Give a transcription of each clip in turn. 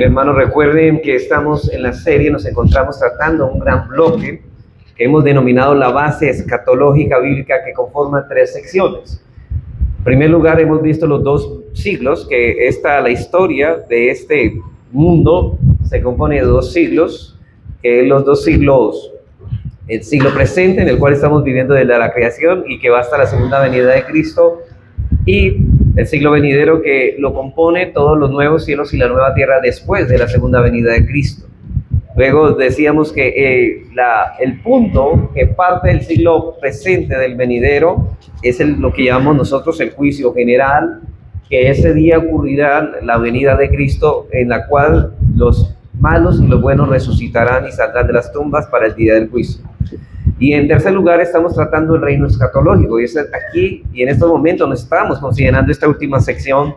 Bien, hermanos, recuerden que estamos en la serie, nos encontramos tratando un gran bloque que hemos denominado la base escatológica bíblica, que conforma 3 secciones. En primer lugar, hemos visto los 2 siglos, que la historia de este mundo se compone de 2 siglos, que los 2 siglos, el siglo presente en el cual estamos viviendo desde la creación y que va hasta la segunda venida de Cristo, y el siglo venidero, que lo compone todos los nuevos cielos y la nueva tierra después de la segunda venida de Cristo. Luego decíamos que el punto que parte del siglo presente del venidero es lo que llamamos nosotros el juicio general, que ese día ocurrirá la venida de Cristo, en la cual los malos y los buenos resucitarán y saldrán de las tumbas para el día del juicio. Y en tercer lugar estamos tratando el reino escatológico, y es aquí y en estos momentos nos estamos considerando esta última sección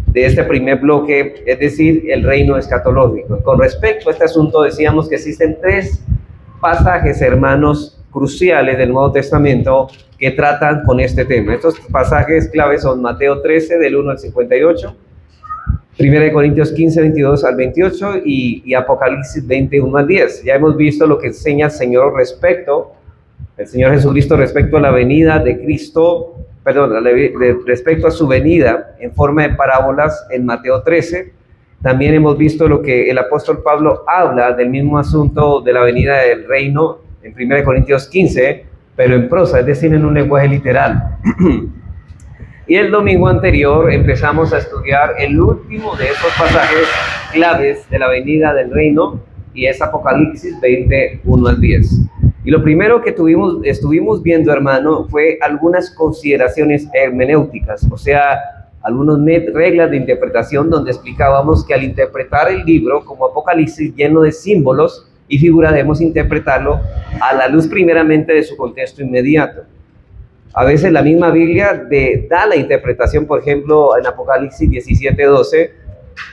de este primer bloque, es decir, el reino escatológico. Con respecto a este asunto, decíamos que existen 3 pasajes, hermanos, cruciales del Nuevo Testamento que tratan con este tema. Estos pasajes claves son Mateo 13, del 1 al 58, 1 Corintios 15, 22 al 28 y Apocalipsis 21 al 10. Ya hemos visto lo que enseña el Señor Jesucristo respecto a la venida de Cristo, respecto a su venida en forma de parábolas en Mateo 13. También hemos visto lo que el apóstol Pablo habla del mismo asunto de la venida del reino en 1 Corintios 15, pero en prosa, es decir, en un lenguaje literal. Y el domingo anterior empezamos a estudiar el último de esos pasajes claves de la venida del reino, y es Apocalipsis 21 al 10. Y lo primero que estuvimos viendo, hermano, fue algunas consideraciones hermenéuticas, o sea, algunas reglas de interpretación, donde explicábamos que al interpretar el libro como Apocalipsis lleno de símbolos y figuras, debemos interpretarlo a la luz primeramente de su contexto inmediato. A veces la misma Biblia da la interpretación, por ejemplo, en Apocalipsis 17:12,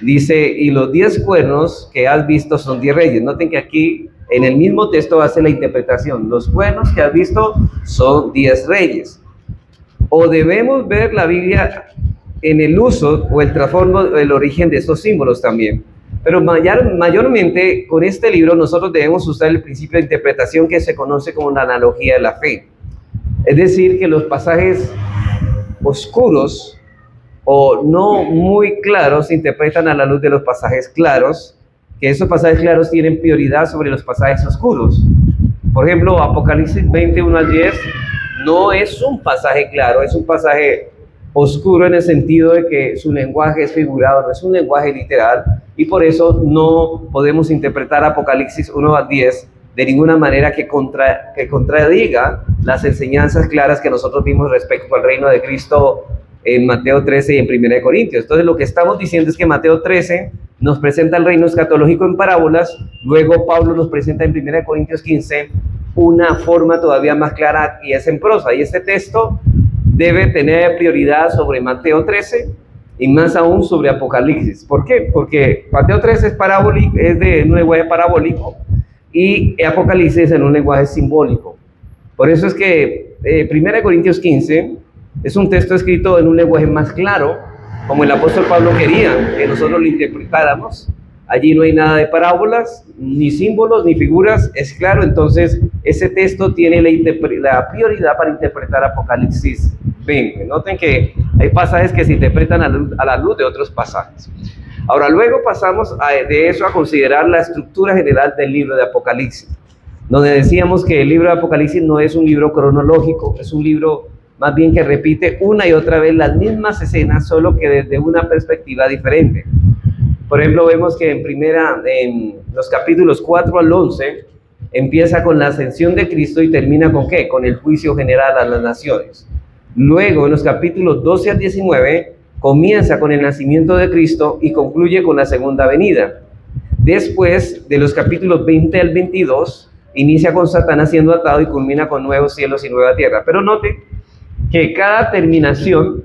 dice, y los 10 cuernos que has visto son 10 reyes. Noten que aquí en el mismo texto hace la interpretación, los cuernos que has visto son 10 reyes. O debemos ver la Biblia en el uso o el trasfondo, el origen de estos símbolos también. Pero mayormente con este libro nosotros debemos usar el principio de interpretación que se conoce como la analogía de la fe. Es decir, que los pasajes oscuros o no muy claros se interpretan a la luz de los pasajes claros, que esos pasajes claros tienen prioridad sobre los pasajes oscuros. Por ejemplo, Apocalipsis 21 al 10 no es un pasaje claro, es un pasaje oscuro en el sentido de que su lenguaje es figurado, no es un lenguaje literal, y por eso no podemos interpretar Apocalipsis 1 al 10 de ninguna manera que contradiga las enseñanzas claras que nosotros vimos respecto al reino de Cristo en Mateo 13 y en 1 Corintios. Entonces lo que estamos diciendo es que Mateo 13 nos presenta el reino escatológico en parábolas, luego Pablo nos presenta en 1 Corintios 15 una forma todavía más clara, y es en prosa, y este texto debe tener prioridad sobre Mateo 13 y más aún sobre Apocalipsis. ¿Por qué? Porque Mateo 13 es de un lenguaje parabólico y Apocalipsis en un lenguaje simbólico. Por eso es que 1 Corintios 15 es un texto escrito en un lenguaje más claro, como el apóstol Pablo quería que nosotros lo interpretáramos. Allí no hay nada de parábolas, ni símbolos, ni figuras, es claro. Entonces ese texto tiene la prioridad para interpretar Apocalipsis 20. Noten que hay pasajes que se interpretan a la luz de otros pasajes. Ahora, luego pasamos de eso a considerar la estructura general del libro de Apocalipsis, donde decíamos que el libro de Apocalipsis no es un libro cronológico, es un libro más bien que repite una y otra vez las mismas escenas, solo que desde una perspectiva diferente. Por ejemplo, vemos que en los capítulos 4 al 11 empieza con la ascensión de Cristo y termina ¿con qué? Con el juicio general a las naciones. Luego, en los capítulos 12 al 19, comienza con el nacimiento de Cristo y concluye con la segunda venida. Después, de los capítulos 20 al 22, inicia con Satanás siendo atado y culmina con nuevos cielos y nueva tierra. Pero note que cada terminación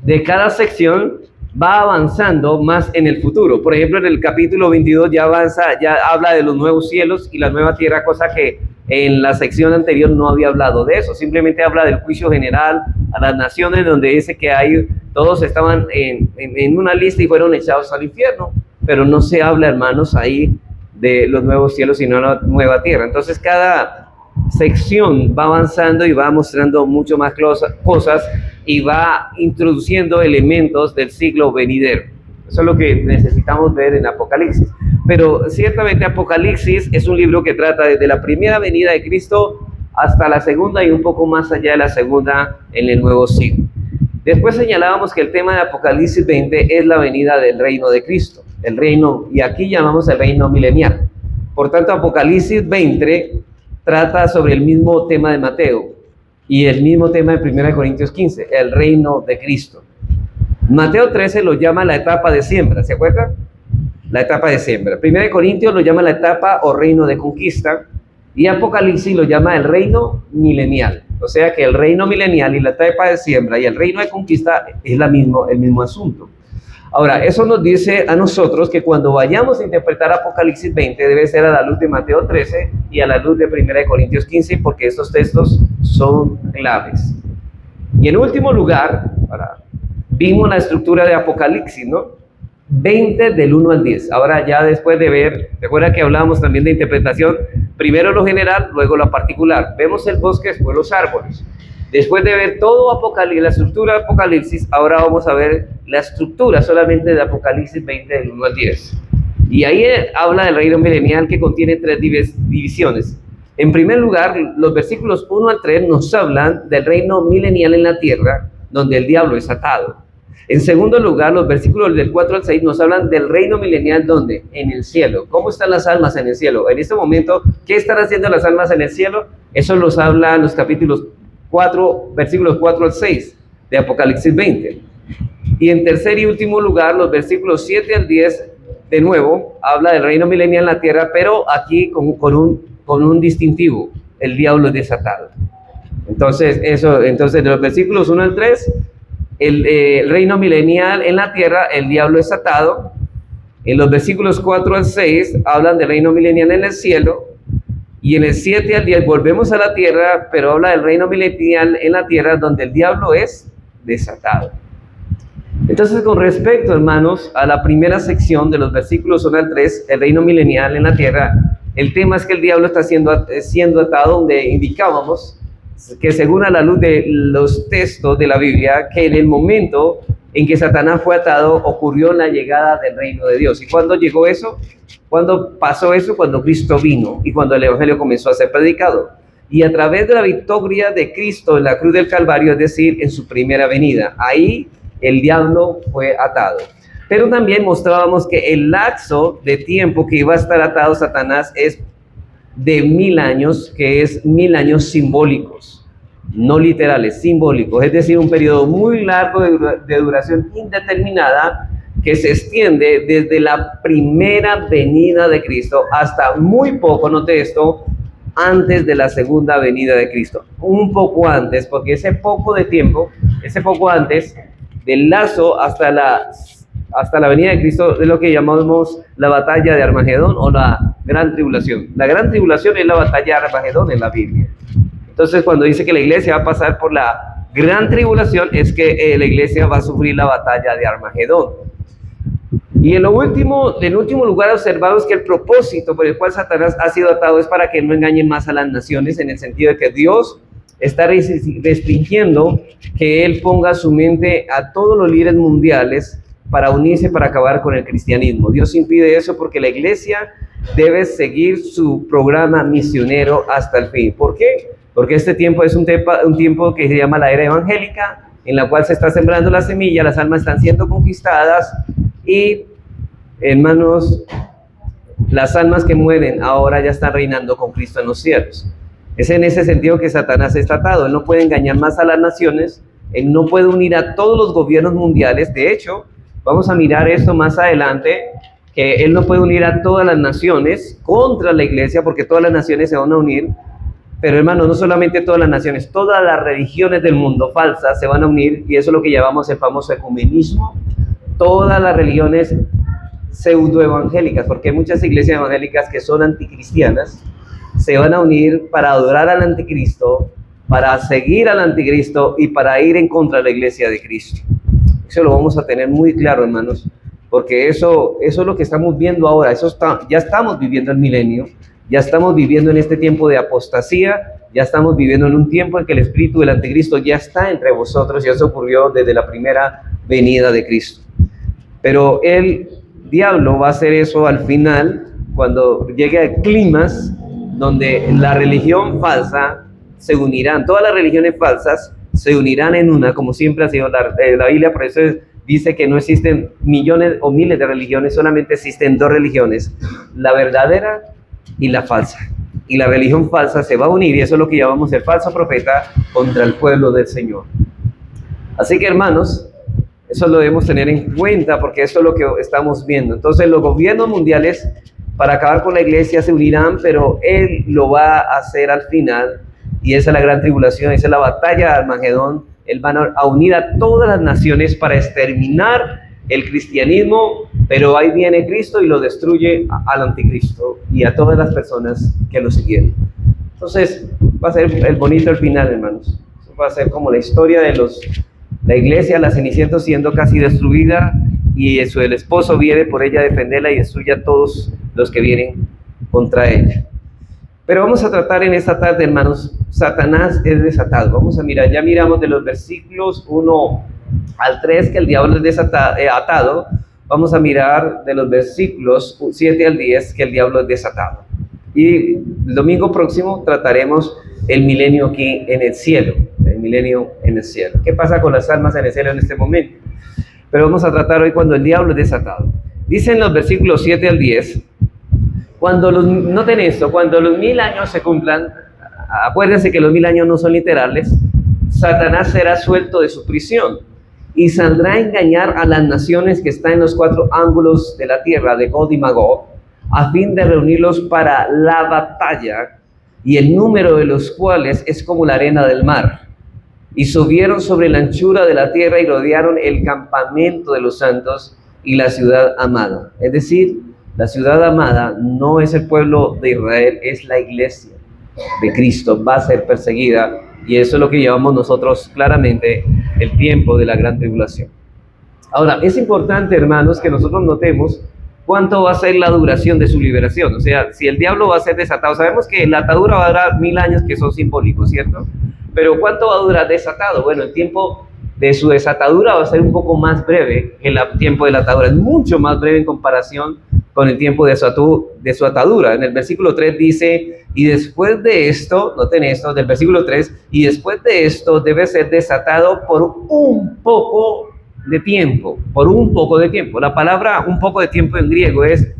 de cada sección va avanzando más en el futuro. Por ejemplo, en el capítulo 22 ya habla de los nuevos cielos y la nueva tierra, cosa que en la sección anterior no había hablado de eso. Simplemente habla del juicio general a las naciones, donde dice que todos estaban en una lista y fueron echados al infierno. pero no se habla, hermanos, ahí de los nuevos cielos, sino la nueva tierra. Entonces cada sección va avanzando y va mostrando mucho más cosas y va introduciendo elementos del siglo venidero. Eso es lo que necesitamos ver en Apocalipsis. Pero ciertamente Apocalipsis es un libro que trata desde la primera venida de Cristo hasta la segunda y un poco más allá de la segunda en el nuevo siglo. Después señalábamos que el tema de Apocalipsis 20 es la venida del reino de Cristo, el reino, y aquí llamamos el reino milenial. Por tanto, Apocalipsis 20 trata sobre el mismo tema de Mateo y el mismo tema de 1 Corintios 15, el reino de Cristo. Mateo 13 lo llama la etapa de siembra, ¿se acuerdan? La etapa de siembra. 1 Corintios lo llama la etapa o reino de conquista, y Apocalipsis lo llama el reino milenial. O sea que el reino milenial y la etapa de siembra y el reino de conquista es el mismo asunto. Ahora, eso nos dice a nosotros que cuando vayamos a interpretar Apocalipsis 20 debe ser a la luz de Mateo 13 y a la luz de 1 Corintios 15, porque estos textos son claves. Y en último lugar, vimos la estructura de Apocalipsis, ¿no? 20 del 1 al 10. Ahora ya después de ver, recuerda que hablábamos también de interpretación, primero lo general, luego lo particular. Vemos el bosque, después los árboles. Después de ver todo Apocalipsis, la estructura de Apocalipsis, ahora vamos a ver la estructura solamente de Apocalipsis 20 del 1 al 10. Y ahí habla del reino milenial que contiene tres divisiones. En primer lugar, los versículos 1 al 3 nos hablan del reino milenial en la tierra, donde el diablo es atado. En segundo lugar, los versículos del 4 al 6 nos hablan del reino milenial, ¿dónde? En el cielo. ¿Cómo están las almas en el cielo? En este momento, ¿qué están haciendo las almas en el cielo? Eso nos habla en los capítulos 4, versículos 4 al 6 de Apocalipsis 20. Y en tercer y último lugar, los versículos 7 al 10, de nuevo, habla del reino milenial en la tierra, pero aquí con un distintivo: el diablo es desatado. Entonces, de los versículos 1 al 3, el reino milenial en la tierra, el diablo es atado. En los versículos 4 al 6 hablan del reino milenial en el cielo. Y en el 7 al 10 volvemos a la tierra, pero habla del reino milenial en la tierra, donde el diablo es desatado. Entonces, con respecto, hermanos, a la primera sección de los versículos 1 al 3, el reino milenial en la tierra, el tema es que el diablo está siendo atado, donde indicábamos que según a la luz de los textos de la Biblia, que en el momento en que Satanás fue atado, ocurrió la llegada del reino de Dios. ¿Y cuándo llegó eso? ¿Cuándo pasó eso? Cuando Cristo vino y cuando el Evangelio comenzó a ser predicado. Y a través de la victoria de Cristo en la cruz del Calvario, es decir, en su primera venida, ahí el diablo fue atado. Pero también mostrábamos que el lapso de tiempo que iba a estar atado Satanás es de 1000 años, que es 1000 años simbólicos, no literales, simbólicos. Es decir, un periodo muy largo de duración indeterminada, que se extiende desde la primera venida de Cristo hasta muy poco, note esto, antes de la segunda venida de Cristo. Un poco antes, porque ese poco de tiempo, ese poco antes del lazo hasta la venida de Cristo, es lo que llamamos la batalla de Armagedón o la gran tribulación. La gran tribulación es la batalla de Armagedón en la Biblia. Entonces, cuando dice que la iglesia va a pasar por la gran tribulación, es que la iglesia va a sufrir la batalla de Armagedón. Y en último lugar, observamos que el propósito por el cual Satanás ha sido atado es para que no engañe más a las naciones, en el sentido de que Dios está restringiendo que él ponga su mente a todos los líderes mundiales para unirse, para acabar con el cristianismo. Dios impide eso porque la iglesia debe seguir su programa misionero hasta el fin. ¿Por qué? Porque este tiempo es un tiempo que se llama la era evangélica, en la cual se está sembrando la semilla, las almas están siendo conquistadas y, hermanos, las almas que mueren ahora ya están reinando con Cristo en los cielos. Es en ese sentido que Satanás está atado. Él no puede engañar más a las naciones, él no puede unir a todos los gobiernos mundiales. De hecho, vamos a mirar esto más adelante, que él no puede unir a todas las naciones contra la iglesia, porque todas las naciones se van a unir. Pero, hermanos, no solamente todas las naciones, todas las religiones del mundo falsas se van a unir, y eso es lo que llamamos el famoso ecumenismo. Todas las religiones pseudoevangélicas, porque hay muchas iglesias evangélicas que son anticristianas, se van a unir para adorar al anticristo, para seguir al anticristo y para ir en contra de la iglesia de Cristo. Eso lo vamos a tener muy claro, hermanos, porque eso es lo que estamos viendo ahora. Ya estamos viviendo el milenio, ya estamos viviendo en este tiempo de apostasía, ya estamos viviendo en un tiempo en que el espíritu del anticristo ya está entre vosotros, y eso ocurrió desde la primera venida de Cristo. Pero el diablo va a hacer eso al final, cuando llegue al clímax, donde la religión falsa se unirán, todas las religiones falsas se unirán en una, como siempre ha sido la Biblia. Por eso dice que no existen millones o miles de religiones, solamente existen dos religiones, la verdadera y la falsa. Y la religión falsa se va a unir, y eso es lo que llamamos el falso profeta contra el pueblo del Señor. Así que, hermanos, eso lo debemos tener en cuenta, porque eso es lo que estamos viendo. Entonces, los gobiernos mundiales, para acabar con la iglesia, se unirán, pero Él lo va a hacer al final, y esa es la gran tribulación, esa es la batalla de Armagedón. Él va a unir a todas las naciones para exterminar el cristianismo, pero ahí viene Cristo y lo destruye al anticristo y a todas las personas que lo siguieron. Entonces, va a ser el bonito el final, hermanos. Va a ser como la historia de la iglesia, la Cenicienta siendo casi destruida, y el esposo viene por ella a defenderla y destruye a todos los que vienen contra ella. Pero vamos a tratar en esta tarde, hermanos, Satanás es desatado. Vamos a mirar, ya miramos de los versículos 1 al 3 que el diablo es desatado. Vamos a mirar de los versículos 7 al 10 que el diablo es desatado. Y el domingo próximo trataremos el milenio aquí en el cielo, el milenio en el cielo. ¿Qué pasa con las almas en el cielo en este momento? Pero vamos a tratar hoy cuando el diablo es desatado. Dicen los versículos 7 al 10, noten esto, cuando los 1000 años se cumplan, acuérdense que los 1000 años no son literales, Satanás será suelto de su prisión y saldrá a engañar a las naciones que están en los 4 ángulos de la tierra, de Gog y Magog, a fin de reunirlos para la batalla, y el número de los cuales es como la arena del mar. Y subieron sobre la anchura de la tierra y rodearon el campamento de los santos y la ciudad amada. Es decir, la ciudad amada no es el pueblo de Israel, es la iglesia de Cristo. Va a ser perseguida, y eso es lo que llamamos nosotros claramente el tiempo de la gran tribulación. Ahora, es importante, hermanos, que nosotros notemos cuánto va a ser la duración de su liberación. O sea, si el diablo va a ser desatado, sabemos que la atadura va a durar 1000 años, que son simbólicos, ¿cierto? Pero ¿cuánto va a durar desatado? Bueno, el tiempo de su desatadura va a ser un poco más breve que el tiempo de la atadura. Es mucho más breve en comparación con el tiempo de su atadura. En el versículo 3 dice, y después de esto, noten esto, del versículo 3, y después de esto debe ser desatado por un poco de tiempo, por un poco de tiempo. La palabra un poco de tiempo en griego es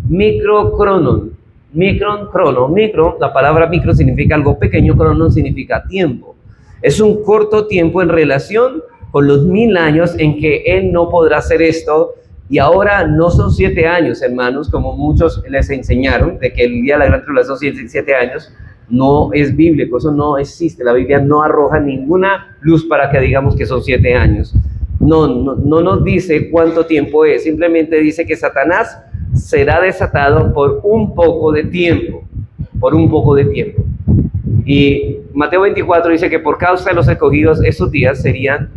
microcronon. Micro, la palabra micro significa algo pequeño, cronon significa tiempo. Es un corto tiempo en relación con los 1000 años en que Él no podrá hacer esto. Y ahora no son 7 años, hermanos, como muchos les enseñaron, de que el día de la gran tribulación son 7 años. No es bíblico, eso no existe. La Biblia no arroja ninguna luz para que digamos que son 7 años. No nos dice cuánto tiempo es, simplemente dice que Satanás será desatado por un poco de tiempo, Y Mateo 24 dice que por causa de los escogidos esos días serían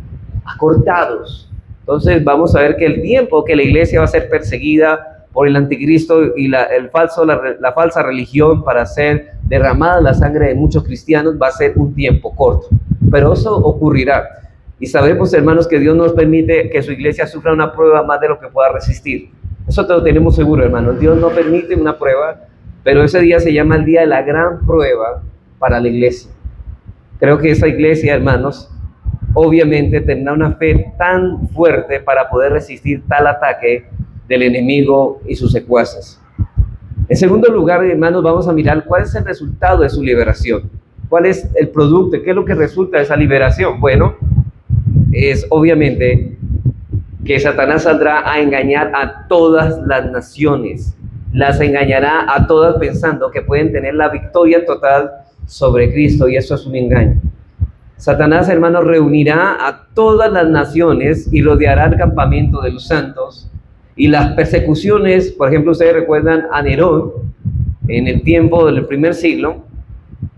acortados. Entonces vamos a ver que el tiempo que la iglesia va a ser perseguida por el anticristo y la falsa religión para ser derramada la sangre de muchos cristianos va a ser un tiempo corto, pero eso ocurrirá. Y sabemos, hermanos, que Dios nos permite que su iglesia sufra una prueba más de lo que pueda resistir. Eso te lo tenemos seguro, hermanos. Dios no permite una prueba, pero ese día se llama el día de la gran prueba para la iglesia. Creo que esa iglesia, hermanos, obviamente tendrá una fe tan fuerte para poder resistir tal ataque del enemigo y sus secuaces. En segundo lugar, hermanos, vamos a mirar cuál es el resultado de su liberación. ¿Cuál es el producto? ¿Qué es lo que resulta de esa liberación? Bueno, es obviamente que Satanás saldrá a engañar a todas las naciones. Las engañará a todas pensando que pueden tener la victoria total sobre Cristo, y eso es un engaño. Satanás, hermanos, reunirá a todas las naciones y rodeará el campamento de los santos. Y las persecuciones, por ejemplo, ustedes recuerdan a Nerón en el tiempo del primer siglo.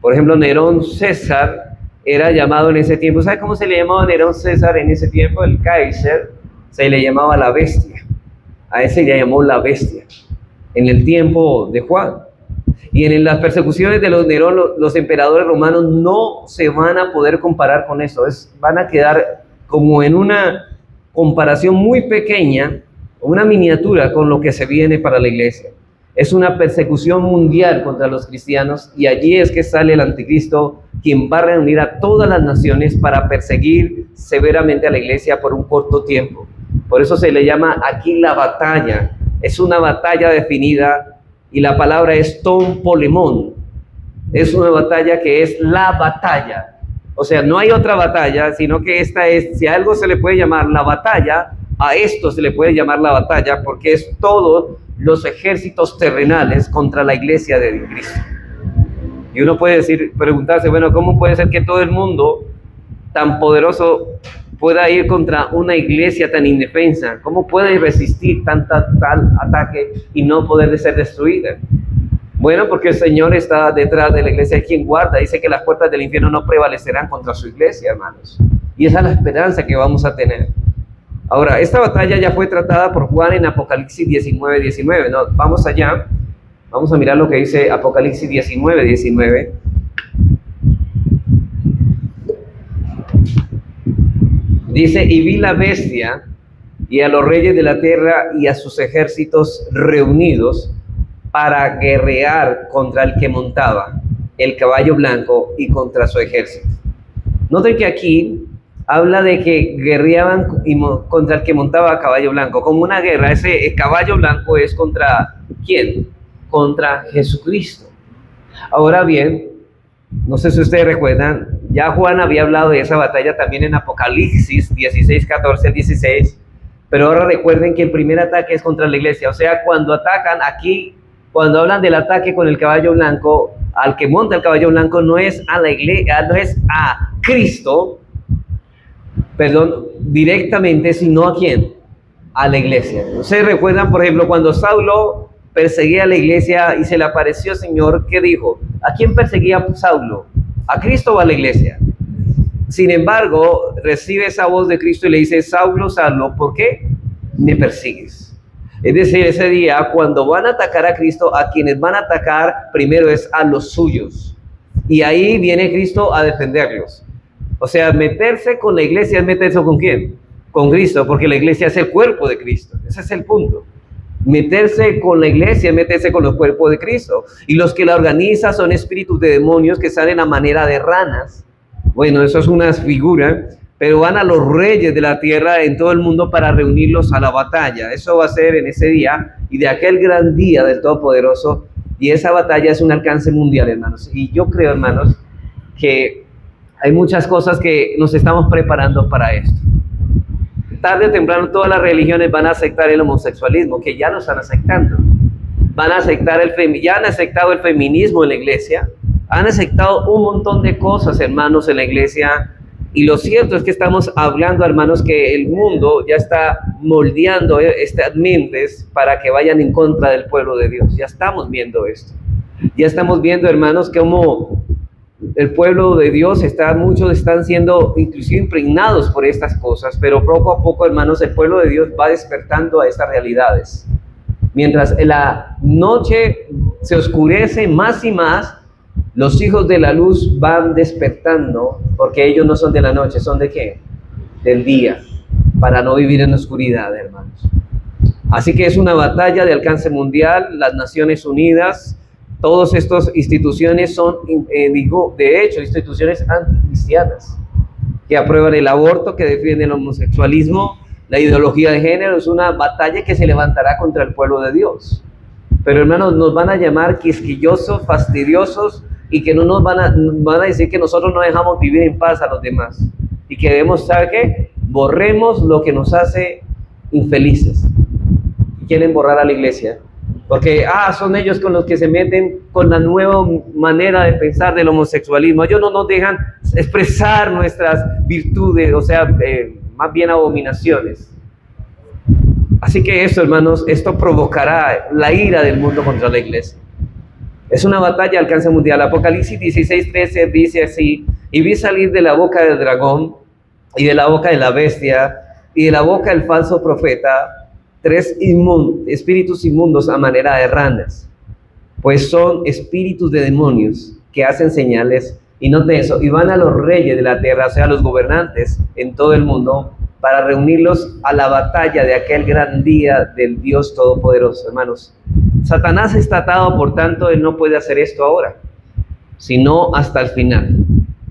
Por ejemplo, Nerón César era llamado en ese tiempo. ¿Sabe cómo se le llamaba a Nerón César en ese tiempo? El Kaiser. Se le llamaba la bestia. A ese le llamó la bestia en el tiempo de Juan. Y en las persecuciones de los Nerón, los emperadores romanos no se van a poder comparar con eso. Van a quedar como en una comparación muy pequeña, una miniatura con lo que se viene para la iglesia. Es una persecución mundial contra los cristianos, y allí es que sale el anticristo, quien va a reunir a todas las naciones para perseguir severamente a la iglesia por un corto tiempo. Por eso se le llama aquí la batalla. Es una batalla definida, y la palabra es ton polemón. Es una batalla que es la batalla. O sea, no hay otra batalla, sino que esta es, si a algo se le puede llamar la batalla, a esto se le puede llamar la batalla, porque es todos los ejércitos terrenales contra la iglesia de Cristo. Y uno puede preguntarse, bueno, ¿cómo puede ser que todo el mundo tan poderoso pueda ir contra una iglesia tan indefensa? ¿Cómo puede resistir tal ataque y no poder ser destruida? Bueno, porque el Señor está detrás de la iglesia, es quien guarda. Dice que las puertas del infierno no prevalecerán contra su iglesia, hermanos. Y esa es la esperanza que vamos a tener. Ahora, esta batalla ya fue tratada por Juan en Apocalipsis 19:19. ¿No? Vamos allá, vamos a mirar lo que dice Apocalipsis 19:19. Dice, y vi la bestia y a los reyes de la tierra y a sus ejércitos reunidos para guerrear contra el que montaba el caballo blanco y contra su ejército. Noten que aquí habla de que guerreaban contra el que montaba a caballo blanco, como una guerra. Ese caballo blanco es contra ¿quién? Contra Jesucristo. Ahora bien, no sé si ustedes recuerdan, ya Juan había hablado de esa batalla también en Apocalipsis 16, 14 al 16, pero ahora recuerden que el primer ataque es contra la iglesia. O sea, cuando atacan aquí, cuando hablan del ataque con el caballo blanco, al que monta el caballo blanco no es a la iglesia, no es a Cristo, directamente, sino a ¿quién? A la iglesia. Ustedes recuerdan, por ejemplo, cuando Saulo perseguía a la iglesia y se le apareció el Señor, ¿qué dijo? ¿A quién perseguía Saulo? ¿A Cristo o a la iglesia? Sin embargo, recibe esa voz de Cristo y le dice, Saulo, Saulo, ¿por qué me persigues? Es decir, ese día, cuando van a atacar a Cristo, a quienes van a atacar primero es a los suyos. Y ahí viene Cristo a defenderlos. O sea, meterse con la iglesia es meterse ¿con quién? Con Cristo, porque la iglesia es el cuerpo de Cristo. Ese es el punto. Meterse con la iglesia es meterse con el cuerpo de Cristo. Y los que la organizan son espíritus de demonios que salen a manera de ranas. Bueno, eso es una figura, pero van a los reyes de la tierra en todo el mundo para reunirlos a la batalla. Eso va a ser en ese día y de aquel gran día del Todopoderoso. Y esa batalla es un alcance mundial, hermanos. Y yo creo, hermanos, que hay muchas cosas que nos estamos preparando para esto. Tarde o temprano todas las religiones van a aceptar el homosexualismo, que ya lo están aceptando. Van a aceptar ya han aceptado el feminismo en la iglesia. Han aceptado un montón de cosas, hermanos, en la iglesia. Y lo cierto es que estamos hablando, hermanos, que el mundo ya está moldeando estas mentes para que vayan en contra del pueblo de Dios. Ya estamos viendo esto. Ya estamos viendo, hermanos, cómo el pueblo de Dios muchos están siendo inclusive impregnados por estas cosas, pero poco a poco, hermanos, el pueblo de Dios va despertando a estas realidades. Mientras la noche se oscurece más y más, los hijos de la luz van despertando, porque ellos no son de la noche, son ¿de qué? Del día, para no vivir en la oscuridad, hermanos. Así que es una batalla de alcance mundial. Las Naciones Unidas, todas estas instituciones son, de hecho, instituciones anticristianas, que aprueban el aborto, que defienden el homosexualismo, la ideología de género. Es una batalla que se levantará contra el pueblo de Dios. Pero, hermanos, nos van a llamar quisquillosos, fastidiosos, y que no nos van a decir que nosotros no dejamos vivir en paz a los demás. Y que debemos, ¿sabe qué? Borremos lo que nos hace infelices. Quieren borrar a la iglesia. Porque, son ellos con los que se meten con la nueva manera de pensar del homosexualismo. Ellos no nos dejan expresar nuestras virtudes, o sea, más bien abominaciones. Así que esto, hermanos, esto provocará la ira del mundo contra la iglesia. Es una batalla de alcance mundial. Apocalipsis 16:13 dice así: y vi salir de la boca del dragón y de la boca de la bestia y de la boca del falso profeta espíritus inmundos a manera de ranas, pues son espíritus de demonios que hacen señales, y note eso, y van a los reyes de la tierra, o sea, a los gobernantes en todo el mundo, para reunirlos a la batalla de aquel gran día del Dios Todopoderoso. Hermanos, Satanás está atado, por tanto, él no puede hacer esto ahora, sino hasta el final.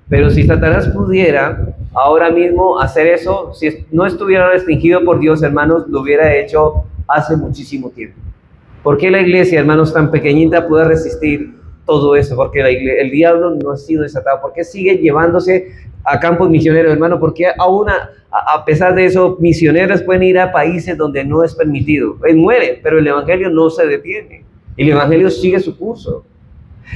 Pero si Satanás pudiera ahora mismo hacer eso, si no estuviera restringido por Dios, hermanos, lo hubiera hecho hace muchísimo tiempo. ¿Por qué la iglesia, hermanos, tan pequeñita puede resistir todo eso? Porque el diablo no ha sido desatado. ¿Por qué sigue llevándose a campos misioneros, hermano? Porque aún a pesar de eso, misioneros pueden ir a países donde no es permitido. Mueren, pero el evangelio no se detiene. El evangelio sigue su curso.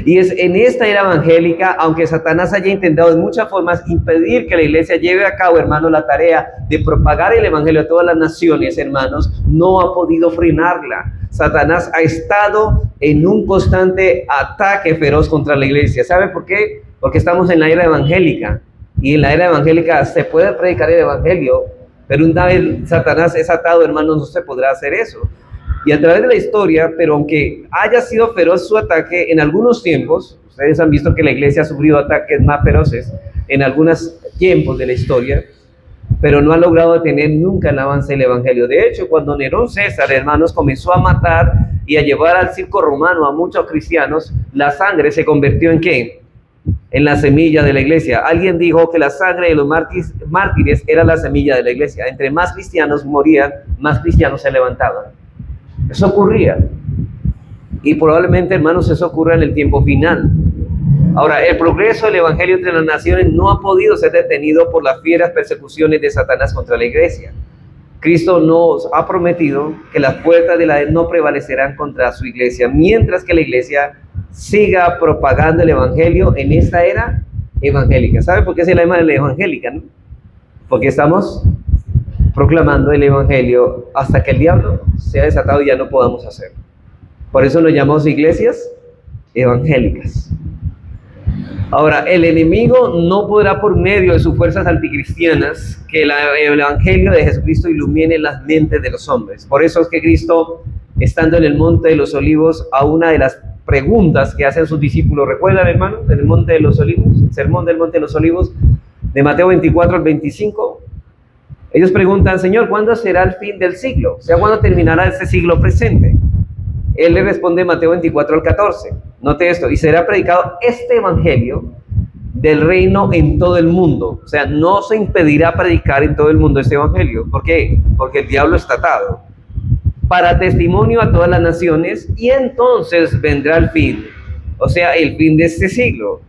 Y es en esta era evangélica, aunque Satanás haya intentado de muchas formas impedir que la iglesia lleve a cabo, hermanos, la tarea de propagar el evangelio a todas las naciones, hermanos, no ha podido frenarla. Satanás ha estado en un constante ataque feroz contra la iglesia. ¿Sabe por qué? Porque estamos en la era evangélica. Y en la era evangélica se puede predicar el evangelio, pero una vez Satanás es atado, hermanos, no se podrá hacer eso. Y a través de la historia, pero aunque haya sido feroz su ataque en algunos tiempos, ustedes han visto que la iglesia ha sufrido ataques más feroces en algunos tiempos de la historia, pero no ha logrado detener nunca el avance del evangelio. De hecho, cuando Nerón César, hermanos, comenzó a matar y a llevar al circo romano a muchos cristianos, la sangre se convirtió ¿en qué? En la semilla de la iglesia. Alguien dijo que la sangre de los mártires era la semilla de la iglesia. Entre más cristianos morían, más cristianos se levantaban. Eso ocurría. Y probablemente, hermanos, eso ocurra en el tiempo final. Ahora, el progreso del evangelio entre las naciones no ha podido ser detenido por las fieras persecuciones de Satanás contra la iglesia. Cristo nos ha prometido que las puertas de la no prevalecerán contra su iglesia, mientras que la iglesia siga propagando el evangelio en esta era evangélica. ¿Sabe por qué se llama la evangélica, no? Porque estamos proclamando el evangelio hasta que el diablo sea desatado y ya no podamos hacerlo. Por eso nos llamamos iglesias evangélicas. Ahora, el enemigo no podrá, por medio de sus fuerzas anticristianas, que el evangelio de Jesucristo ilumine las mentes de los hombres. Por eso es que Cristo, estando en el Monte de los Olivos, a una de las preguntas que hacen sus discípulos, ¿recuerdan, hermanos, del Monte de los Olivos? El sermón del Monte de los Olivos, de Mateo 24 al 25. Ellos preguntan, Señor, ¿cuándo será el fin del siglo? O sea, ¿cuándo terminará este siglo presente? Él le responde en Mateo 24 al 14. Note esto, y será predicado este evangelio del reino en todo el mundo. O sea, no se impedirá predicar en todo el mundo este evangelio. ¿Por qué? Porque el diablo está atado. Para testimonio a todas las naciones, y entonces vendrá el fin. O sea, el fin de este siglo.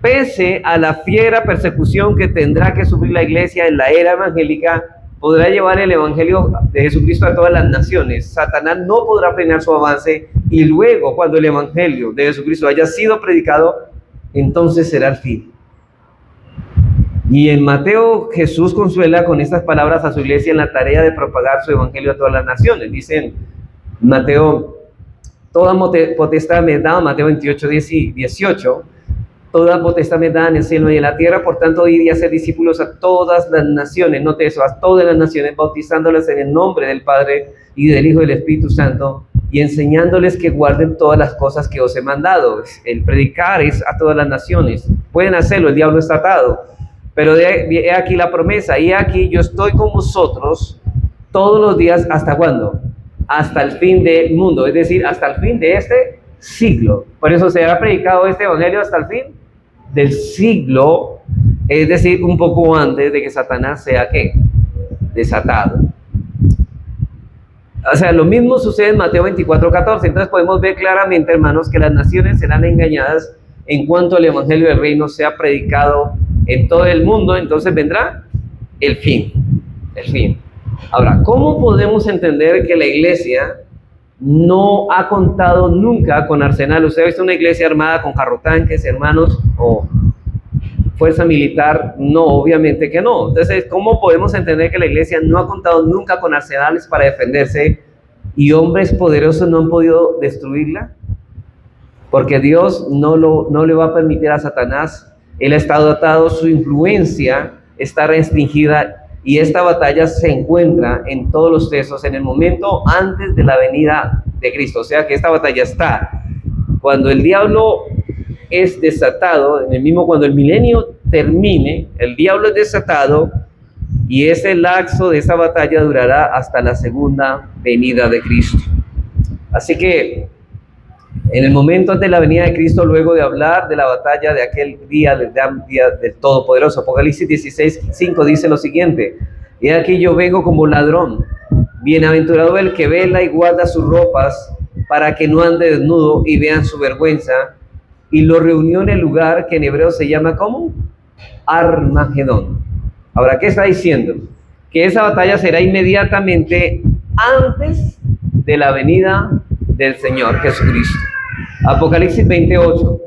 Pese a la fiera persecución que tendrá que sufrir la iglesia en la era evangélica, podrá llevar el evangelio de Jesucristo a todas las naciones. Satanás no podrá frenar su avance, y luego, cuando el evangelio de Jesucristo haya sido predicado, entonces será el fin. Y en Mateo, Jesús consuela con estas palabras a su iglesia en la tarea de propagar su evangelio a todas las naciones. Dicen Mateo, toda potestad me da, Mateo 28, 18, toda potestad me da en el cielo y en la tierra, por tanto, ir y hacer discípulos a todas las naciones, note eso, a todas las naciones, bautizándoles en el nombre del Padre y del Hijo y del Espíritu Santo, y enseñándoles que guarden todas las cosas que os he mandado. El predicar es a todas las naciones. Pueden hacerlo, el diablo está atado. Pero he aquí la promesa, y aquí yo estoy con vosotros todos los días, ¿hasta cuándo? Hasta el fin del mundo, es decir, hasta el fin de este siglo. Por eso se ha predicado este evangelio hasta el fin del siglo, es decir, un poco antes de que Satanás sea, ¿qué? Desatado. O sea, lo mismo sucede en Mateo 24, 14. Entonces podemos ver claramente, hermanos, que las naciones serán engañadas en cuanto el evangelio del reino sea predicado en todo el mundo. Entonces vendrá el fin. El fin. Ahora, ¿cómo podemos entender que la iglesia no ha contado nunca con arsenal? ¿Usted ha visto una iglesia armada con carrotanques, hermanos, o fuerza militar? No, obviamente que no. Entonces, ¿cómo podemos entender que la iglesia no ha contado nunca con arsenales para defenderse y hombres poderosos no han podido destruirla? Porque Dios no le va a permitir a Satanás. Él ha estado atado, su influencia está restringida, Y esta batalla se encuentra en todos los textos en el momento antes de la venida de Cristo. O sea que esta batalla está cuando el diablo es desatado, en el mismo cuando el milenio termine, el diablo es desatado y ese lapso de esa batalla durará hasta la segunda venida de Cristo. Así que en el momento antes de la venida de Cristo, luego de hablar de la batalla de aquel día, del día del Todopoderoso, Apocalipsis 16:5 dice lo siguiente: y aquí yo vengo como ladrón, bienaventurado el que vela y guarda sus ropas, para que no ande desnudo y vean su vergüenza. Y lo reunió en el lugar que en hebreo se llama ¿cómo? Armagedón. Ahora, ¿qué está diciendo? Que esa batalla será inmediatamente antes de la venida del Señor Jesucristo. Apocalipsis 28.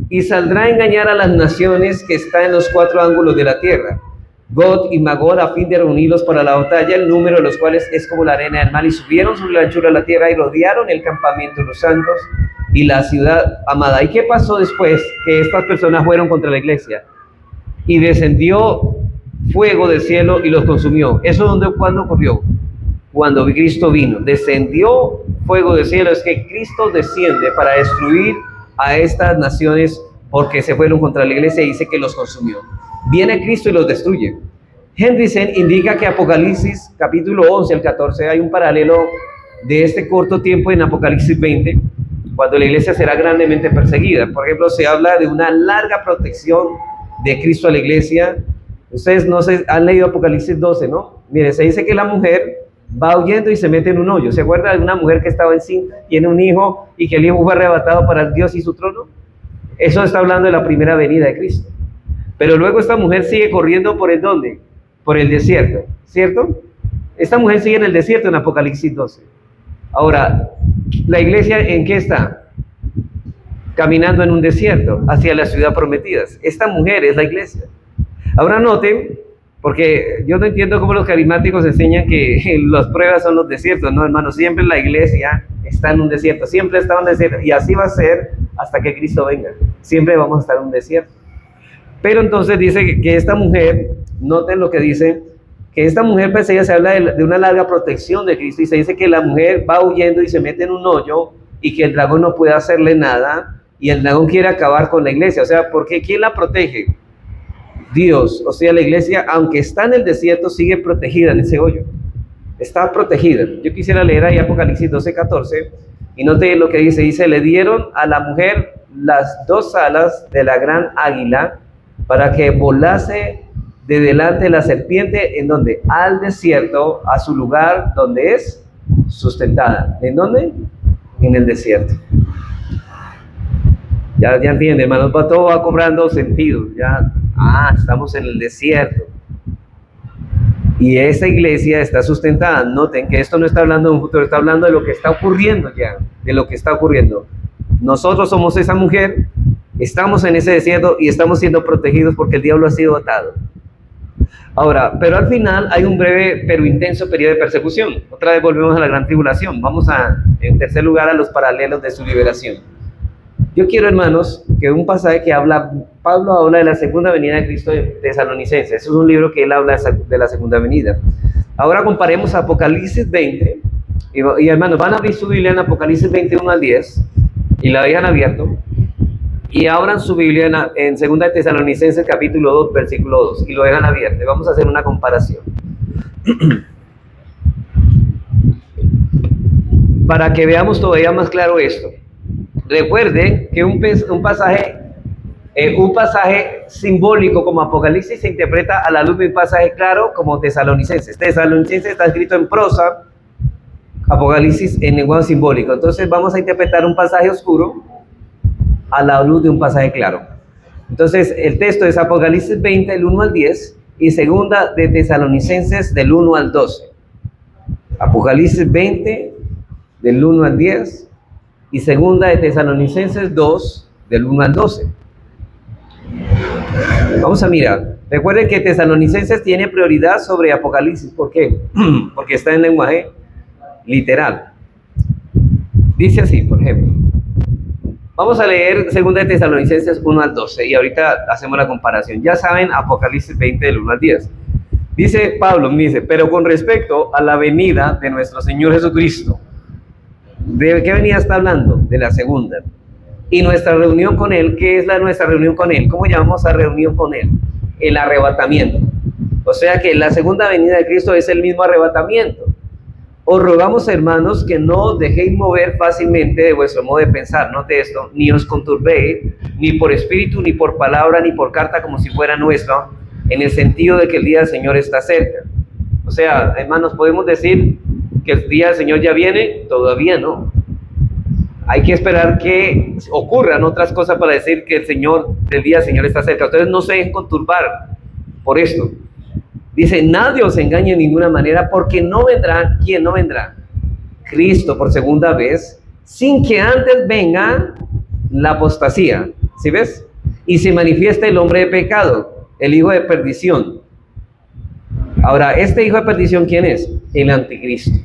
Y saldrá a engañar a las naciones que están en los cuatro ángulos de la tierra, Gog y Magog, a fin de reunirlos para la batalla, el número de los cuales es como la arena del mar, y subieron sobre la anchura de la tierra y rodearon el campamento de los santos y la ciudad amada. ¿Y qué pasó después que estas personas fueron contra la iglesia? Y descendió fuego del cielo y los consumió. ¿Eso cuándo ocurrió? Cuando Cristo vino. Descendió fuego del cielo. Es que Cristo desciende para destruir a estas naciones porque se fueron contra la iglesia y dice que los consumió. Viene Cristo y los destruye. Hendrickson indica que Apocalipsis capítulo 11 al 14 hay un paralelo de este corto tiempo en Apocalipsis 20, cuando la iglesia será grandemente perseguida. Por ejemplo, se habla de una larga protección de Cristo a la iglesia. Ustedes no se han leído Apocalipsis 12, ¿no? Mire, se dice que la mujer va huyendo y se mete en un hoyo. ¿Se acuerda de una mujer que estaba encinta, tiene un hijo y que el hijo fue arrebatado para Dios y su trono? Eso está hablando de la primera venida de Cristo. Pero luego esta mujer sigue corriendo por el ¿dónde? Por el desierto, ¿cierto? Esta mujer sigue en el desierto en Apocalipsis 12. Ahora, ¿la iglesia en qué está? Caminando en un desierto hacia la ciudad prometida. Esta mujer es la iglesia. Ahora noten, porque yo no entiendo cómo los carismáticos enseñan que las pruebas son los desiertos. No, hermano, siempre la iglesia está en un desierto, siempre está en un desierto, y así va a ser hasta que Cristo venga. Siempre vamos a estar en un desierto. Pero entonces dice que esta mujer, noten lo que dice, que esta mujer perseguida, se habla de una larga protección de Cristo, y se dice que la mujer va huyendo y se mete en un hoyo, y que el dragón no puede hacerle nada, y el dragón quiere acabar con la iglesia. O sea, ¿por qué? ¿Quién la protege? Dios. O sea, la iglesia, aunque está en el desierto, sigue protegida en ese hoyo. Está protegida. Yo quisiera leer ahí Apocalipsis 12:14, y note lo que dice, le dieron a la mujer las dos alas de la gran águila, para que volase de delante de la serpiente, ¿en dónde? Al desierto, a su lugar donde es sustentada. ¿En dónde? En el desierto. Ya entienden, hermanos, todo va cobrando sentido. Ya, estamos en el desierto. Y esa iglesia está sustentada. Noten que esto no está hablando de un futuro, está hablando de lo que está ocurriendo ya, de lo que está ocurriendo. Nosotros somos esa mujer, estamos en ese desierto y estamos siendo protegidos porque el diablo ha sido atado. Ahora, pero al final hay un breve pero intenso periodo de persecución. Otra vez volvemos a la gran tribulación. Vamos en tercer lugar, a los paralelos de su liberación. Yo quiero, hermanos, que un pasaje que Pablo habla de la segunda venida de Cristo de Tesalonicenses. Eso es un libro que él habla de la segunda venida. Ahora comparemos Apocalipsis 20, y hermanos, van a abrir su Biblia en Apocalipsis 21 al 10, y la dejan abierto, y abran su Biblia en 2 de Tesalonicenses capítulo 2, versículo 2, y lo dejan abierto. Vamos a hacer una comparación. Para que veamos todavía más claro esto. Recuerden que un pasaje simbólico como Apocalipsis se interpreta a la luz de un pasaje claro como Tesalonicenses. Tesalonicenses está escrito en prosa, Apocalipsis en lenguaje simbólico. Entonces vamos a interpretar un pasaje oscuro a la luz de un pasaje claro. Entonces el texto es Apocalipsis 20, del 1 al 10, y segunda de Tesalonicenses del 1 al 12. Apocalipsis 20, del 1 al 10, y segunda de Tesalonicenses 2, del 1 al 12. Vamos a mirar. Recuerden que Tesalonicenses tiene prioridad sobre Apocalipsis. ¿Por qué? Porque está en lenguaje literal. Dice así, por ejemplo. Vamos a leer 2 de Tesalonicenses 1 al 12 y ahorita hacemos la comparación. Ya saben, Apocalipsis 20 del 1 al 10. Dice Pablo, dice, pero con respecto a la venida de nuestro Señor Jesucristo, ¿de qué venida está hablando? De la segunda. Y nuestra reunión con Él, ¿qué es nuestra reunión con Él? ¿Cómo llamamos a reunión con Él? El arrebatamiento. O sea que la segunda venida de Cristo es el mismo arrebatamiento. Os rogamos, hermanos, que no os dejéis mover fácilmente de vuestro modo de pensar, note esto, ni os conturbéis, ni por espíritu, ni por palabra, ni por carta como si fuera nuestro, en el sentido de que el día del Señor está cerca. O sea, hermanos, podemos decir que el día del Señor ya viene, todavía no. Hay que esperar que ocurran otras cosas para decir que el día del Señor está cerca. Ustedes no se dejen conturbar por esto. Dice, nadie os engañe de ninguna manera, porque no vendrá, ¿quién no vendrá? Cristo por segunda vez, sin que antes venga la apostasía, ¿sí ves? Y se manifiesta el hombre de pecado, el hijo de perdición. Ahora, este hijo de perdición, ¿quién es? El anticristo.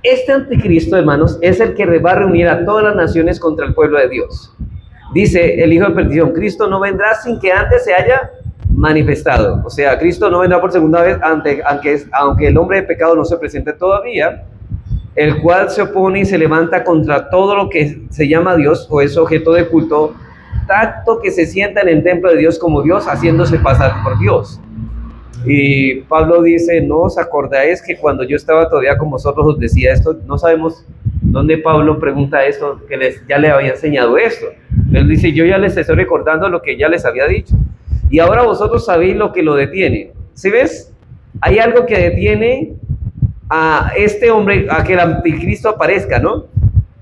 Este anticristo, hermanos, es el que va a reunir a todas las naciones contra el pueblo de Dios. Dice el hijo de perdición, Cristo no vendrá sin que antes se haya manifestado. O sea, Cristo no vendrá por segunda vez, aunque el hombre de pecado no se presente todavía, el cual se opone y se levanta contra todo lo que se llama Dios o es objeto de culto, tanto que se sienta en el templo de Dios como Dios, haciéndose pasar por Dios. Y Pablo dice, ¿no os acordáis que cuando yo estaba todavía con vosotros os decía esto? No sabemos dónde Pablo pregunta esto, que ya le había enseñado esto. Él dice, yo ya les estoy recordando lo que ya les había dicho. Y ahora vosotros sabéis lo que lo detiene. ¿Sí ves? Hay algo que detiene a este hombre, a que el anticristo aparezca, ¿no?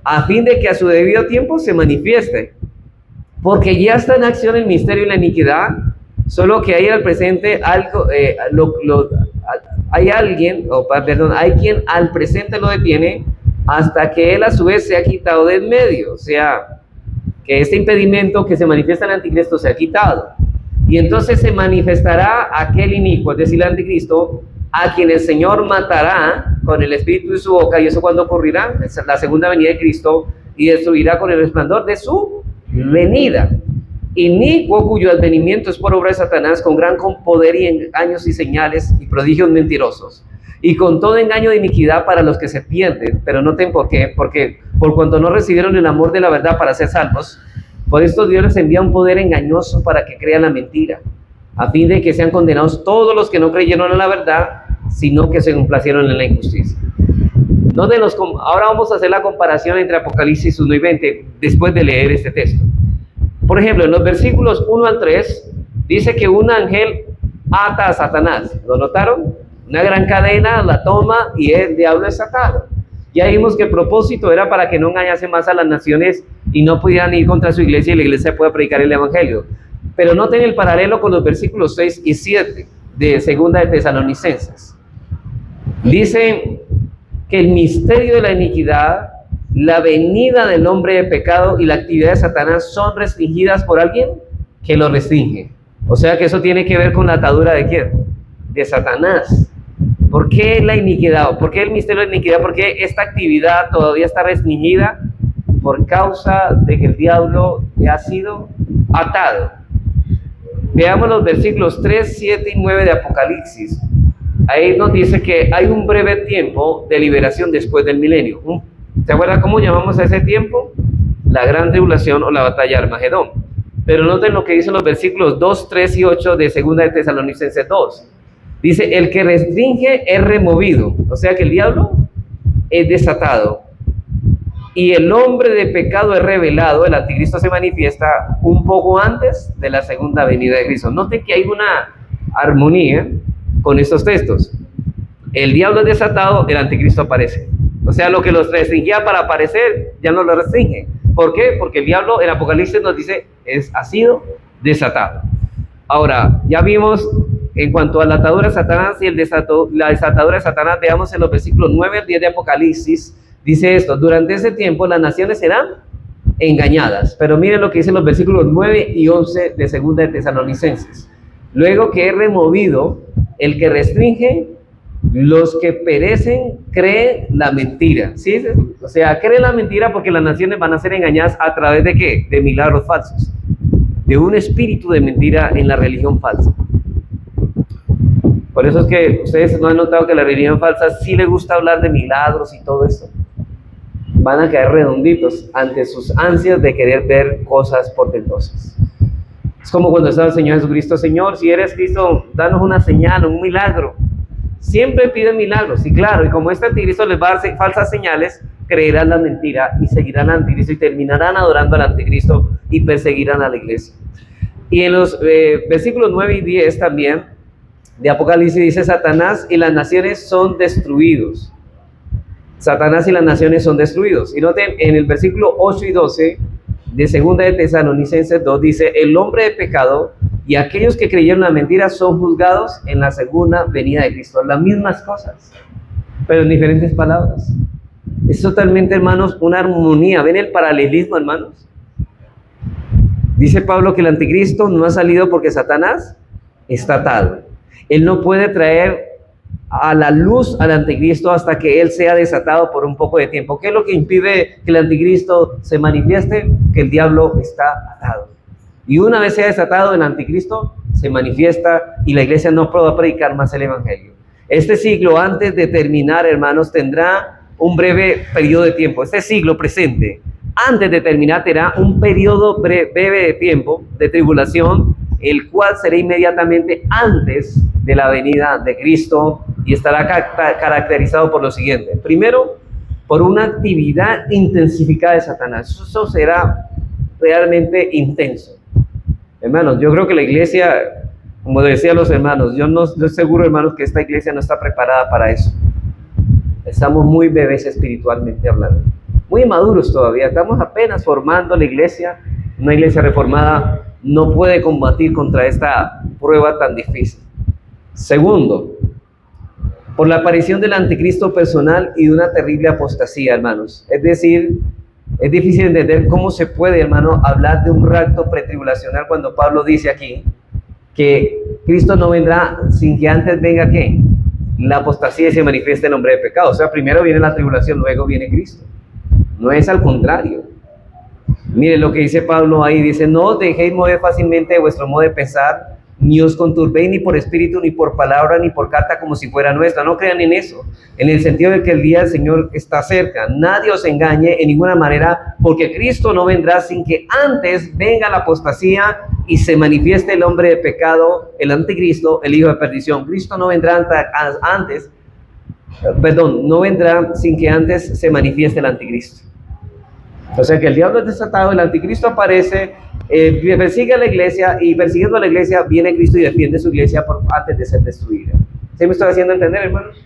A fin de que a su debido tiempo se manifieste. Porque ya está en acción el misterio y la iniquidad, solo que hay al presente algo, hay quien al presente lo detiene hasta que él a su vez se ha quitado de en medio. O sea, que este impedimento que se manifiesta en el anticristo se ha quitado. Y entonces se manifestará aquel inicuo, es decir, el anticristo, a quien el Señor matará con el espíritu de su boca. ¿Y eso cuándo ocurrirá? Es la segunda venida de Cristo, y destruirá con el resplandor de su venida. Inicuo, cuyo advenimiento es por obra de Satanás, con gran poder y engaños y señales y prodigios mentirosos, y con todo engaño de iniquidad para los que se pierden. Pero noten por qué, porque por cuanto no recibieron el amor de la verdad para ser salvos, por esto Dios les envía un poder engañoso para que crean la mentira, a fin de que sean condenados todos los que no creyeron en la verdad, sino que se complacieron en la injusticia. Ahora vamos a hacer la comparación entre Apocalipsis 1 y 20, después de leer este texto. Por ejemplo, en los versículos 1 al 3, dice que un ángel ata a Satanás. ¿Lo notaron? Una gran cadena la toma y el diablo es atado. Ya vimos que el propósito era para que no engañase más a las naciones y no pudieran ir contra su iglesia y la iglesia pueda predicar el evangelio. Pero noten el paralelo con los versículos 6 y 7 de Segunda de Tesalonicenses. Dice que el misterio de la iniquidad, la venida del hombre de pecado y la actividad de Satanás son restringidas por alguien que lo restringe. O sea que eso tiene que ver con la atadura de ¿quién? De Satanás. ¿Por qué la iniquidad? ¿Por qué el misterio de la iniquidad? ¿Por qué esta actividad todavía está restringida? Por causa de que el diablo ha sido atado. Veamos los versículos 3, 7 y 9 de Apocalipsis. Ahí nos dice que hay un breve tiempo de liberación después del milenio. ¿Se acuerdan cómo llamamos a ese tiempo? La gran tribulación o la batalla de Armagedón. Pero noten lo que dicen los versículos 2, 3 y 8 de Segunda de Tesalonicenses 2. Dice, el que restringe es removido. O sea que el diablo es desatado. Y el hombre de pecado es revelado. El anticristo se manifiesta un poco antes de la segunda venida de Cristo. Noten que hay una armonía con estos textos. El diablo es desatado, el anticristo aparece. O sea, lo que los restringía para aparecer, ya no lo restringe. ¿Por qué? Porque el diablo en Apocalipsis nos dice, ha sido desatado. Ahora, ya vimos en cuanto a la atadura de Satanás y la desatadura de Satanás, veamos en los versículos 9 al 10 de Apocalipsis, dice esto, durante ese tiempo las naciones serán engañadas. Pero miren lo que dicen los versículos 9 y 11 de Segunda de Tesalonicenses. Luego que es removido el que restringe, los que perecen creen la mentira. ¿Sí? O sea, creen la mentira porque las naciones van a ser engañadas a través de ¿qué? De milagros falsos, de un espíritu de mentira en la religión falsa. Por eso es que ustedes no han notado que la religión falsa sí le gusta hablar de milagros y todo esto. Van a caer redonditos ante sus ansias de querer ver cosas portentosas. Es como cuando estaba el Señor Jesucristo: Señor, si eres Cristo, danos una señal, un milagro. Siempre piden milagros, y claro, y como este anticristo les va a dar falsas señales, creerán la mentira y seguirán al anticristo y terminarán adorando al anticristo y perseguirán a la iglesia. Y en los versículos 9 y 10 también de Apocalipsis dice: Satanás y las naciones son destruidos. Satanás y las naciones son destruidos. Y noten, en el versículo 8 y 12 de Segunda de Tesalonicenses 2 dice: el hombre de pecado y aquellos que creyeron la mentira son juzgados en la segunda venida de Cristo. Las mismas cosas, pero en diferentes palabras. Es totalmente, hermanos, una armonía. ¿Ven el paralelismo, hermanos? Dice Pablo que el anticristo no ha salido porque Satanás está atado. Él no puede traer a la luz al anticristo hasta que él sea desatado por un poco de tiempo. ¿Qué es lo que impide que el anticristo se manifieste? Que el diablo está atado. Y una vez sea desatado, el anticristo se manifiesta y la iglesia no podrá predicar más el evangelio. Este siglo, antes de terminar, hermanos, tendrá un breve periodo de tiempo. Este siglo presente, antes de terminar, tendrá un periodo breve de tiempo de tribulación, el cual será inmediatamente antes de la venida de Cristo y estará caracterizado por lo siguiente. Primero, por una actividad intensificada de Satanás. Eso será realmente intenso. Hermanos, yo creo que la iglesia, como decían los hermanos, yo no estoy seguro, hermanos, que esta iglesia no está preparada para eso. Estamos muy bebés espiritualmente hablando, muy maduros todavía, estamos apenas formando la iglesia. Una iglesia reformada no puede combatir contra esta prueba tan difícil. Segundo, por la aparición del anticristo personal y de una terrible apostasía, hermanos. Es decir, es difícil entender cómo se puede, hermano, hablar de un rapto pretribulacional cuando Pablo dice aquí que Cristo no vendrá sin que antes venga, ¿qué? La apostasía y se manifieste el hombre de pecado. O sea, primero viene la tribulación, luego viene Cristo. No es al contrario. Mire lo que dice Pablo ahí, dice: no os dejéis mover fácilmente de vuestro modo de pensar, ni os conturbéis ni por espíritu, ni por palabra, ni por carta como si fuera nuestra. No crean en eso, en el sentido de que el día del Señor está cerca. Nadie os engañe en ninguna manera, porque Cristo no vendrá sin que antes venga la apostasía y se manifieste el hombre de pecado, el anticristo, el hijo de perdición. Cristo no vendrá no vendrá sin que antes se manifieste el anticristo. O sea que el diablo es desatado, el anticristo aparece, persigue a la iglesia, y persiguiendo a la iglesia viene Cristo y defiende su iglesia antes de ser destruida. ¿Sí me estoy haciendo entender, hermanos?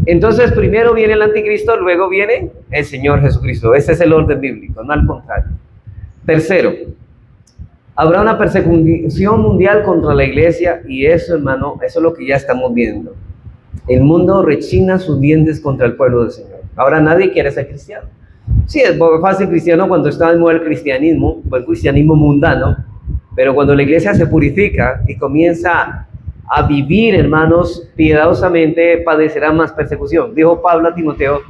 Entonces primero viene el anticristo, luego viene el Señor Jesucristo. Ese es el orden bíblico, no al contrario. Tercero, habrá una persecución mundial contra la iglesia, y eso, hermano, eso es lo que ya estamos viendo. El mundo rechina sus dientes contra el pueblo del Señor. Ahora nadie quiere ser cristiano. Sí, es fácil cristiano cuando está de moda el cristianismo mundano, pero cuando la iglesia se purifica y comienza a vivir, hermanos, piadosamente, padecerá más persecución. Dijo Pablo a Timoteo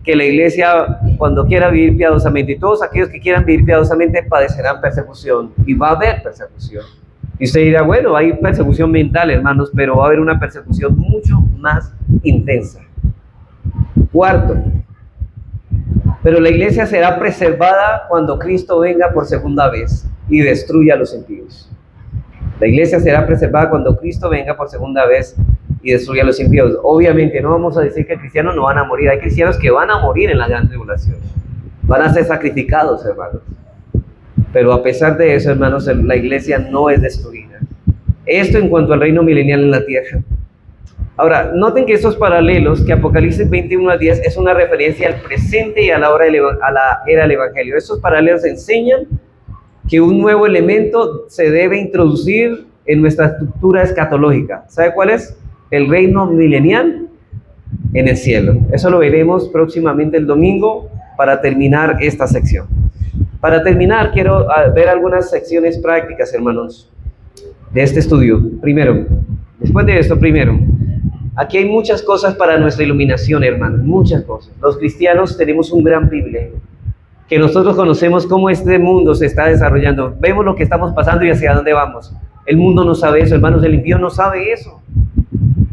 que la iglesia, cuando quiera vivir piadosamente, y todos aquellos que quieran vivir piadosamente, padecerán persecución, y va a haber persecución. Y usted dirá: bueno, hay persecución mental, hermanos, pero va a haber una persecución mucho más intensa. Cuarto, pero la iglesia será preservada cuando Cristo venga por segunda vez y destruya a los impíos. La iglesia será preservada cuando Cristo venga por segunda vez y destruya a los impíos. Obviamente no vamos a decir que cristianos no van a morir. Hay cristianos que van a morir en la gran tribulación. Van a ser sacrificados, hermanos. Pero a pesar de eso, hermanos, la iglesia no es destruida. Esto en cuanto al reino milenial en la tierra. Ahora, noten que estos paralelos, que Apocalipsis 21:10 es una referencia al presente y a la era del Evangelio. Estos paralelos enseñan que un nuevo elemento se debe introducir en nuestra estructura escatológica. ¿Sabe cuál es? El reino milenial en el cielo. Eso lo veremos próximamente el domingo para terminar esta sección. Para terminar, quiero ver algunas secciones prácticas, hermanos, de este estudio. Después de esto, aquí hay muchas cosas para nuestra iluminación, hermanos, muchas cosas. Los cristianos tenemos un gran privilegio, que nosotros conocemos cómo este mundo se está desarrollando. Vemos lo que estamos pasando y hacia dónde vamos. El mundo no sabe eso, hermanos, el impío no sabe eso.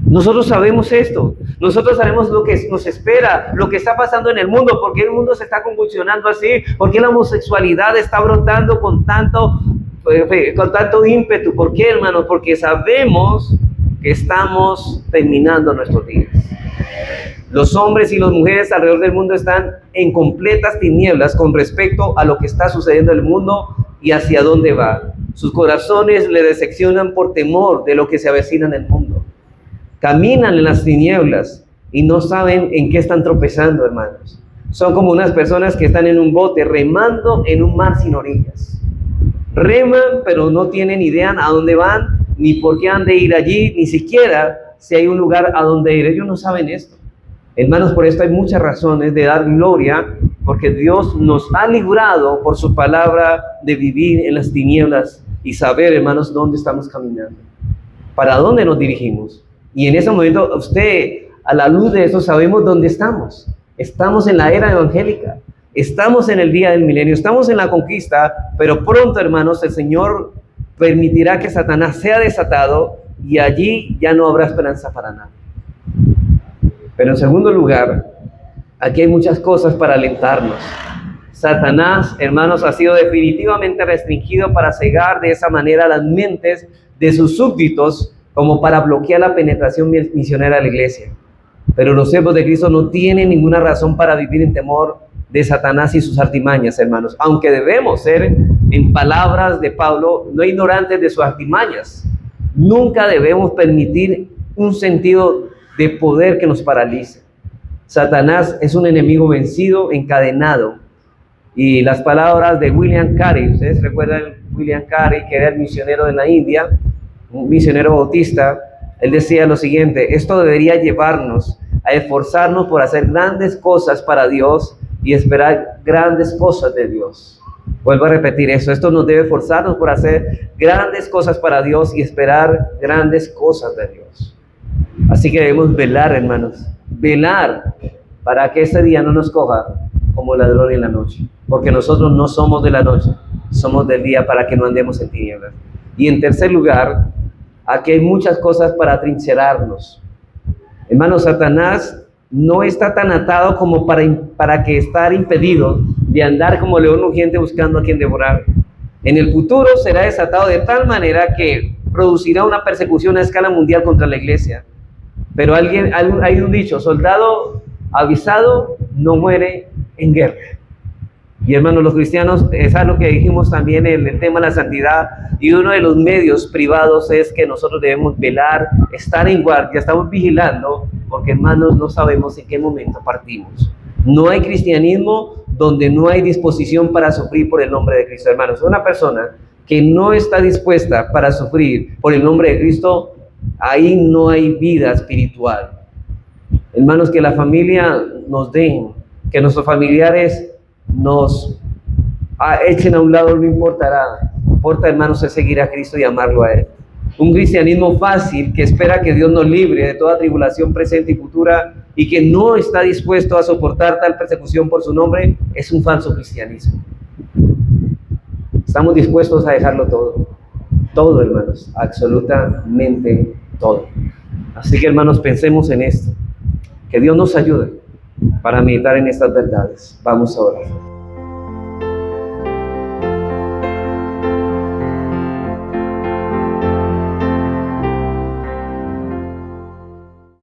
Nosotros sabemos esto, nosotros sabemos lo que nos espera, lo que está pasando en el mundo, por qué el mundo se está convulsionando así, por qué la homosexualidad está brotando con tanto ímpetu. ¿Por qué, hermanos? Porque sabemos que estamos terminando nuestros días. Los hombres y las mujeres alrededor del mundo están en completas tinieblas con respecto a lo que está sucediendo en el mundo y hacia dónde va. Sus corazones le decepcionan por temor de lo que se avecina en el mundo. Caminan en las tinieblas y no saben en qué están tropezando, hermanos. Son como unas personas que están en un bote remando en un mar sin orillas. Reman, pero no tienen idea a dónde van, ni por qué han de ir allí, ni siquiera si hay un lugar a donde ir. Ellos no saben esto. Hermanos, por esto hay muchas razones de dar gloria, porque Dios nos ha librado por su palabra de vivir en las tinieblas y saber, hermanos, dónde estamos caminando, para dónde nos dirigimos. Y en ese momento, usted, a la luz de eso, sabemos dónde estamos. Estamos en la era evangélica, estamos en el día del milenio, estamos en la conquista, pero pronto, hermanos, el Señor permitirá que Satanás sea desatado y allí ya no habrá esperanza para nada. Pero en segundo lugar, aquí hay muchas cosas para alentarnos. Satanás, hermanos, ha sido definitivamente restringido para cegar de esa manera las mentes de sus súbditos, como para bloquear la penetración misionera de la iglesia. Pero los siervos de Cristo no tienen ninguna razón para vivir en temor de Satanás y sus artimañas, hermanos. Aunque debemos ser, en palabras de Pablo, no ignorantes de sus artimañas. Nunca debemos permitir un sentido de poder que nos paralice. Satanás es un enemigo vencido, encadenado. Y las palabras de William Carey, ustedes recuerdan William Carey, que era el misionero de la India, un misionero bautista. Él decía lo siguiente: esto debería llevarnos a esforzarnos por hacer grandes cosas para Dios y esperar grandes cosas de Dios. Vuelvo a repetir eso: esto nos debe esforzarnos por hacer grandes cosas para Dios y esperar grandes cosas de Dios. Así que debemos velar, hermanos, velar para que ese día no nos coja como ladrón en la noche, porque nosotros no somos de la noche, somos del día, para que no andemos en tinieblas. Y en tercer lugar, aquí hay muchas cosas para atrincherarnos. Hermanos, Satanás no está tan atado como para que estar impedido de andar como león rugiente buscando a quien devorar. En el futuro será desatado de tal manera que producirá una persecución a escala mundial contra la iglesia. Pero hay un dicho: soldado avisado no muere en guerra. Y hermanos, los cristianos, es algo que dijimos también en el tema de la santidad, y uno de los medios privados es que nosotros debemos velar, estar en guardia, estamos vigilando, porque hermanos, no sabemos en qué momento partimos. No hay cristianismo donde no hay disposición para sufrir por el nombre de Cristo. Hermanos, una persona que no está dispuesta para sufrir por el nombre de Cristo, ahí no hay vida espiritual. Hermanos, que la familia nos den, que nuestros familiares nos echen a un lado, no importará. Importa, hermanos, es seguir a Cristo y amarlo a Él. Un cristianismo fácil que espera que Dios nos libre de toda tribulación presente y futura y que no está dispuesto a soportar tal persecución por su nombre es un falso cristianismo. Estamos dispuestos a dejarlo todo, hermanos, absolutamente todo. Así que, hermanos, pensemos en esto. Que Dios nos ayude para meditar en estas verdades. Vamos a orar.